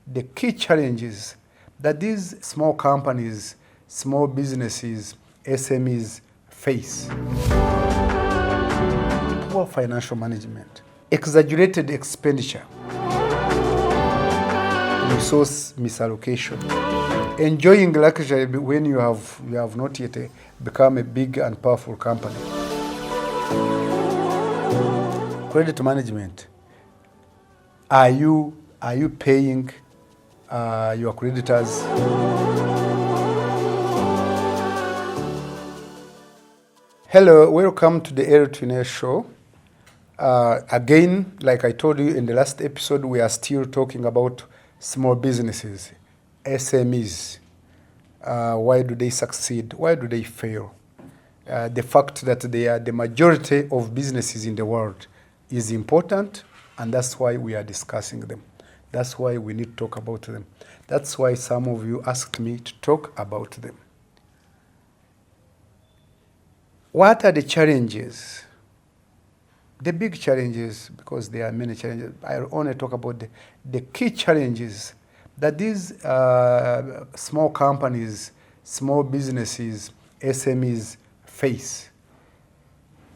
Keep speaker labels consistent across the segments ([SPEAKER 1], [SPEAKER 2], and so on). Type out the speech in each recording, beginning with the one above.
[SPEAKER 1] the key challenges that these small companies, small businesses, SMEs face. Poor financial management, exaggerated expenditure, resource misallocation, enjoying luxury when you have not yet become a big and powerful company. Credit management. Are you paying your creditors? Hello, welcome to the Elly Twineyo Show. Again, like I told you in the last episode, we are still talking about small businesses, SMEs. Why do they succeed? Why do they fail? The fact that they are the majority of businesses in the world is important, and that's why we are discussing them. That's why we need to talk about them. That's why some of you asked me to talk about them. What are the challenges? The big challenges, because there are many challenges, I'll only talk about the key challenges that these small companies, small businesses, SMEs face.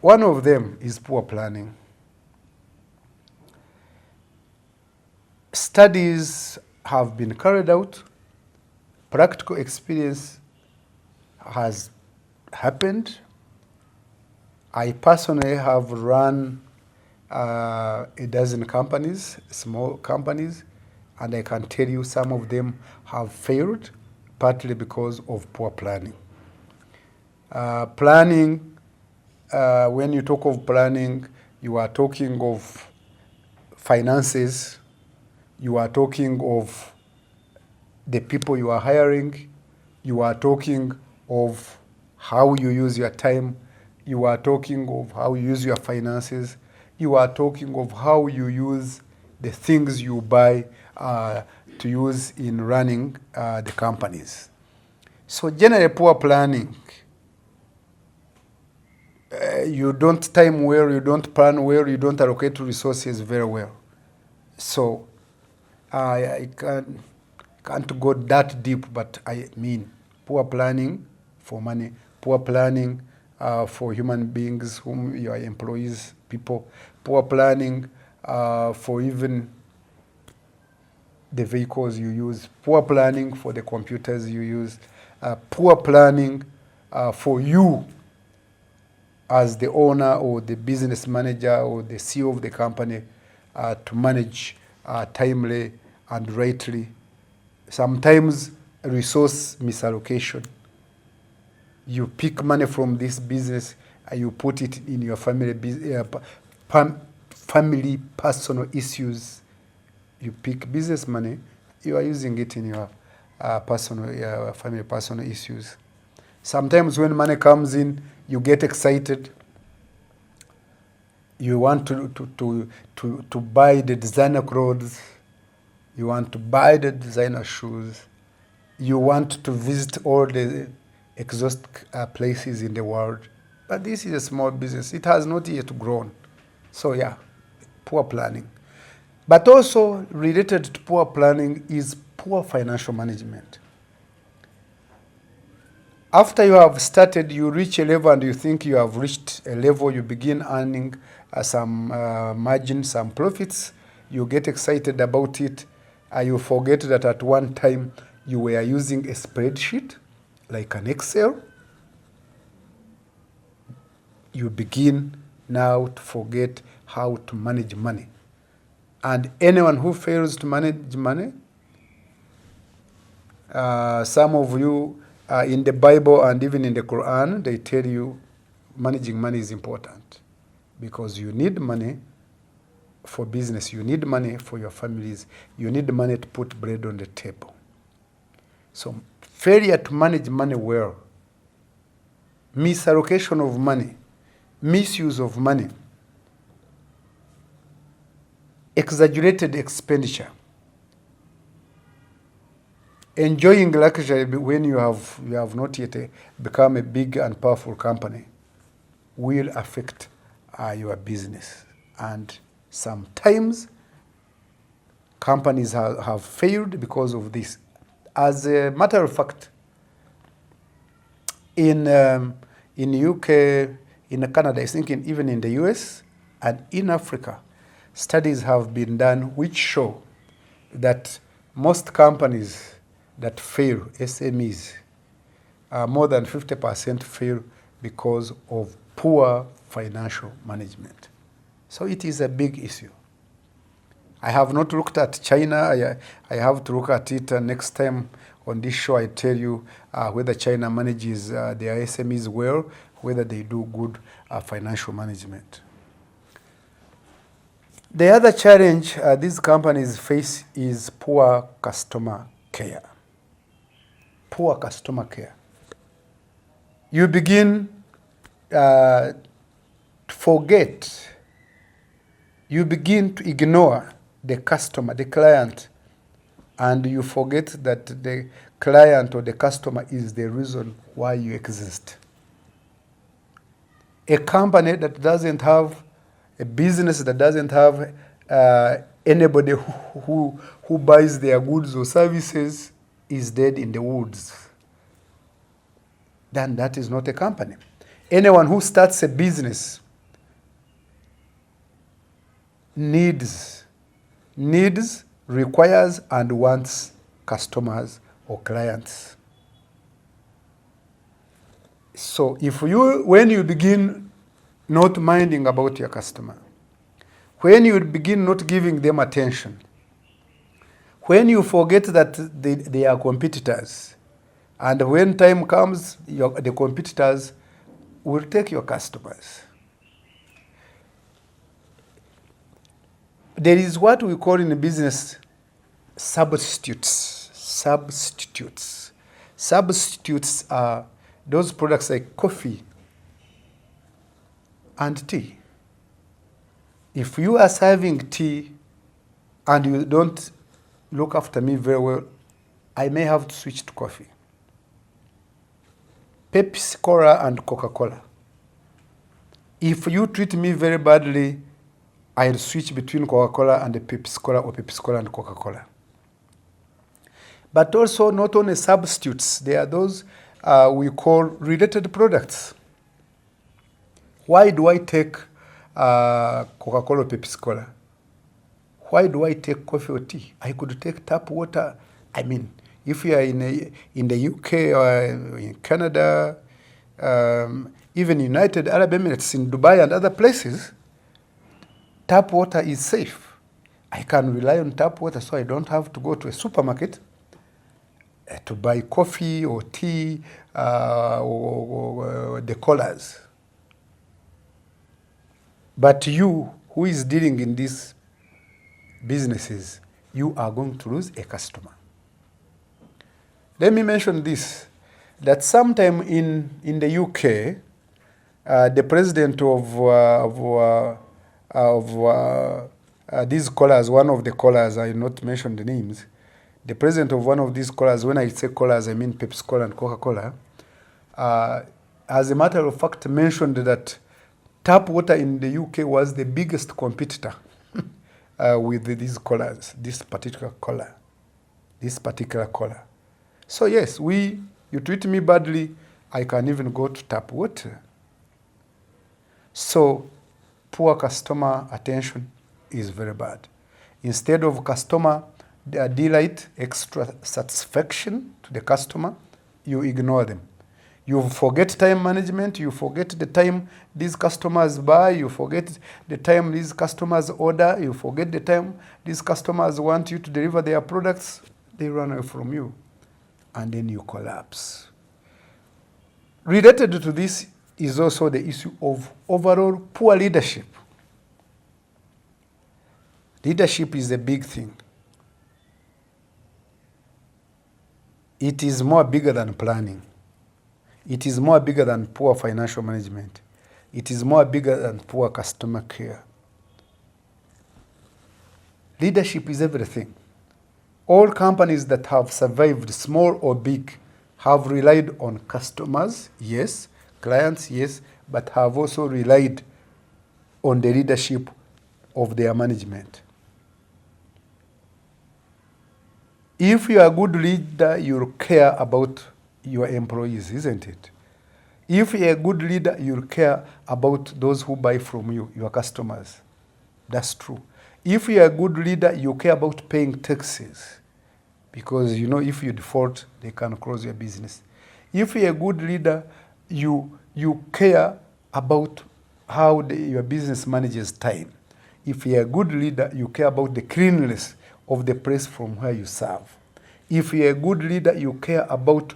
[SPEAKER 1] One of them is poor planning. Studies have been carried out. Practical experience has happened. I personally have run a dozen companies, small companies, and I can tell you some of them have failed, partly because of poor planning. When you talk of planning, you are talking of finances, you are talking of the people you are hiring, you are talking of how you use your time, you are talking of how you use your finances, you are talking of how you use the things you buy to use in running the companies. So generally poor planning, you don't time well, you don't plan well, you don't allocate resources very well. So I can't go that deep, but I mean poor planning for money, poor planning for human beings whom you are employees, people, poor planning for even the vehicles you use, poor planning for the computers you use, poor planning for you as the owner or the business manager or the CEO of the company to manage timely and rightly. Sometimes resource misallocation. You pick money from this business and you put it in your family personal issues. You pick business money, you are using it in your family personal issues. Sometimes when money comes in, you get excited. You want to buy the designer clothes. You want to buy the designer shoes. You want to visit all the exotic places in the world. But this is a small business. It has not yet grown. So yeah, poor planning. But also related to poor planning is poor financial management. After you have started, you reach a level and you think you have reached a level, you begin earning some margin, some profits. You get excited about it. You forget that at one time you were using a spreadsheet, like an Excel. You begin now to forget how to manage money. And anyone who fails to manage money, some of you in the Bible and even in the Quran, they tell you managing money is important because you need money for business, you need money for your families, you need money to put bread on the table. So failure to manage money well, misallocation of money, misuse of money, exaggerated expenditure, enjoying luxury when you have not yet become a big and powerful company will affect your business. And sometimes companies have failed because of this. As a matter of fact, in UK, in Canada, I think even in the US and in Africa, studies have been done which show that most companies that fail, SMEs, more than 50% fail because of poor financial management. So it is a big issue. I have not looked at China. I have to look at it next time on this show. I tell you whether China manages their SMEs well, whether they do good financial management. The other challenge these companies face is poor customer care. Poor customer care. You begin to forget, you begin to ignore the customer, the client, and you forget that the client or the customer is the reason why you exist. A company that doesn't have, a business that doesn't have anybody who buys their goods or services is dead in the woods. Then that is not a company. Anyone who starts a business needs, requires, and wants customers or clients. So when you begin not minding about your customer, when you begin not giving them attention, when you forget that they are competitors, and when time comes, the competitors will take your customers. There is what we call in business substitutes. Substitutes are those products like coffee and tea. If you are serving tea and you don't look after me very well, I may have to switch to coffee. Pepsi Cola and Coca-Cola. If you treat me very badly, I'll switch between Coca-Cola and the Pepsi Cola or Pepsi Cola and Coca-Cola. But also not only substitutes, there are those we call related products. Why do I take Coca-Cola or Pepsi Cola? Why do I take coffee or tea? I could take tap water. I mean, if you are in the UK or in Canada, even United Arab Emirates, in Dubai and other places, tap water is safe. I can rely on tap water, so I don't have to go to a supermarket to buy coffee or tea or the colas. But you, who is dealing in these businesses, you are going to lose a customer. Let me mention this, that sometime in the UK, the president of these callers, one of the callers, I will not mention the names, the president of one of these callers, when I say callers, I mean Pepsi Cola and Coca-Cola, as a matter of fact, mentioned that tap water in the UK was the biggest competitor with these callers, this particular caller. So yes, you treat me badly, I can even go to tap water. So poor customer attention is very bad. Instead of customer delight, extra satisfaction to the customer, you ignore them. You forget time management, you forget the time these customers buy, you forget the time these customers order, you forget the time these customers want you to deliver their products, they run away from you, and then you collapse. Related to this is also the issue of overall poor leadership. Leadership is a big thing. It is more bigger than planning. It is more bigger than poor financial management. It is more bigger than poor customer care. Leadership is everything. All companies that have survived, small or big, have relied on customers, yes, clients, yes, but have also relied on the leadership of their management. If you are a good leader, you'll care about your employees, isn't it? If you're a good leader, you'll care about those who buy from you, your customers. That's true. If you're a good leader, you care about paying taxes because if you default, they can close your business. If you're a good leader, you care about how your business manages time. If you're a good leader, you care about the cleanliness of the place from where you serve. If you're a good leader, you care about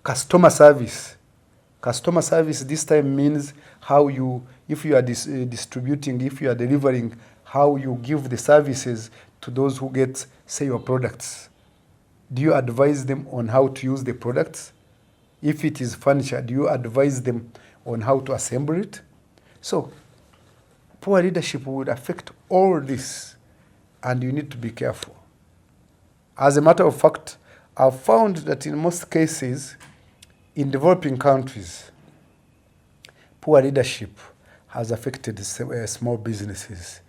[SPEAKER 1] customer service. Customer service this time means how you, if you are distributing, if you are delivering, how you give the services to those who get, say, your products. Do you advise them on how to use the products? If it is furniture, do you advise them on how to assemble it? So, poor leadership would affect all this, and you need to be careful. As a matter of fact, I've found that in most cases, in developing countries, poor leadership has affected small businesses.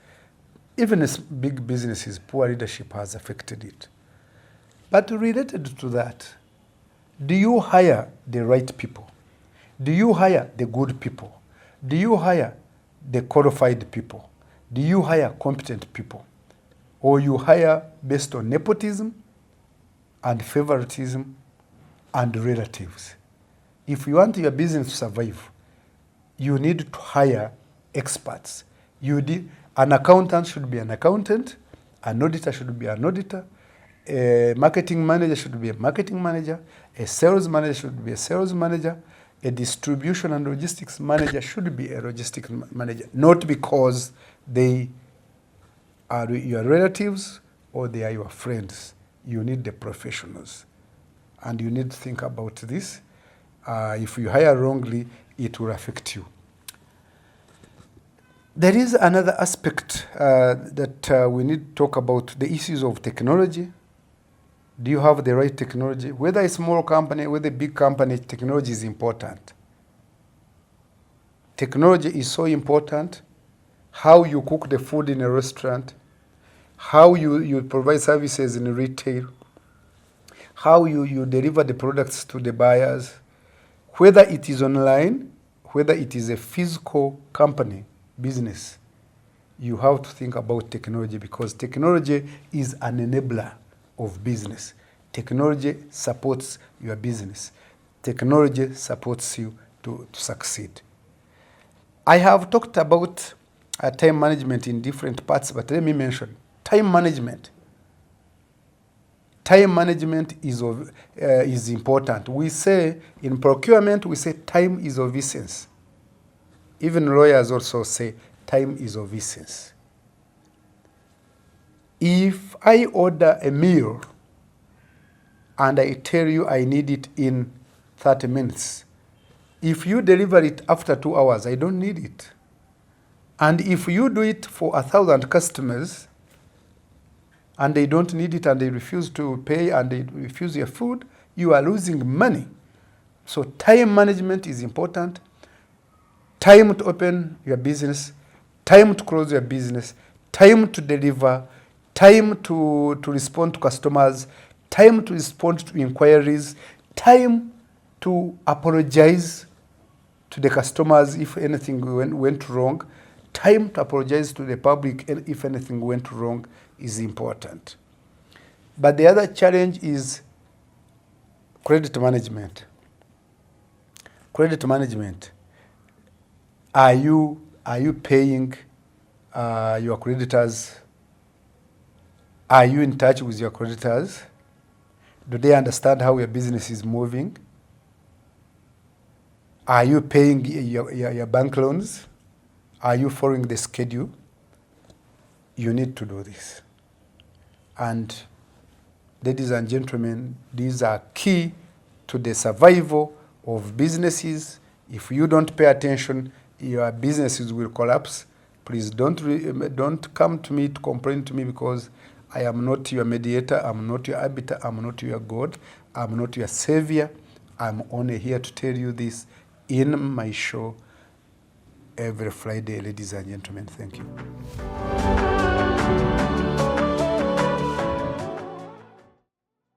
[SPEAKER 1] Even as big businesses, poor leadership has affected it. But related to that, do you hire the right people? Do you hire the good people? Do you hire the qualified people? Do you hire competent people? Or you hire based on nepotism and favoritism and relatives? If you want your business to survive, you need to hire experts. An accountant should be an accountant, an auditor should be an auditor, a marketing manager should be a marketing manager, a sales manager should be a sales manager, a distribution and logistics manager should be a logistics manager, not because they are your relatives or they are your friends. You need the professionals. And you need to think about this. If you hire wrongly, it will affect you. There is another aspect that we need to talk about, the issues of technology. Do you have the right technology? Whether a small company, whether a big company, technology is important. Technology is so important. How you cook the food in a restaurant, how you provide services in retail, how you deliver the products to the buyers, whether it is online, whether it is a physical company, business, you have to think about technology because technology is an enabler of business. Technology supports your business. Technology supports you to succeed. I have talked about time management in different parts, but let me mention time management. Time management is important. We say in procurement, we say time is of essence. Even lawyers also say time is of essence. If I order a meal and I tell you I need it in 30 minutes, if you deliver it after 2 hours, I don't need it. And if you do it for 1,000 customers and they don't need it and they refuse to pay and they refuse your food, you are losing money. So time management is important. Time to open your business, time to close your business, time to deliver, time to respond to customers, time to respond to inquiries, time to apologize to the customers if anything went wrong, time to apologize to the public if anything went wrong is important. But the other challenge is credit management. Credit management. Are you paying your creditors? Are you in touch with your creditors? Do they understand how your business is moving? Are you paying your bank loans? Are you following the schedule? You need to do this. And ladies and gentlemen, these are key to the survival of businesses. If you don't pay attention, your businesses will collapse. Please don't come to me to complain to me because I am not your mediator, I'm not your arbiter, I'm not your God, I'm not your savior. I'm only here to tell you this in my show every Friday, ladies and gentlemen. Thank you.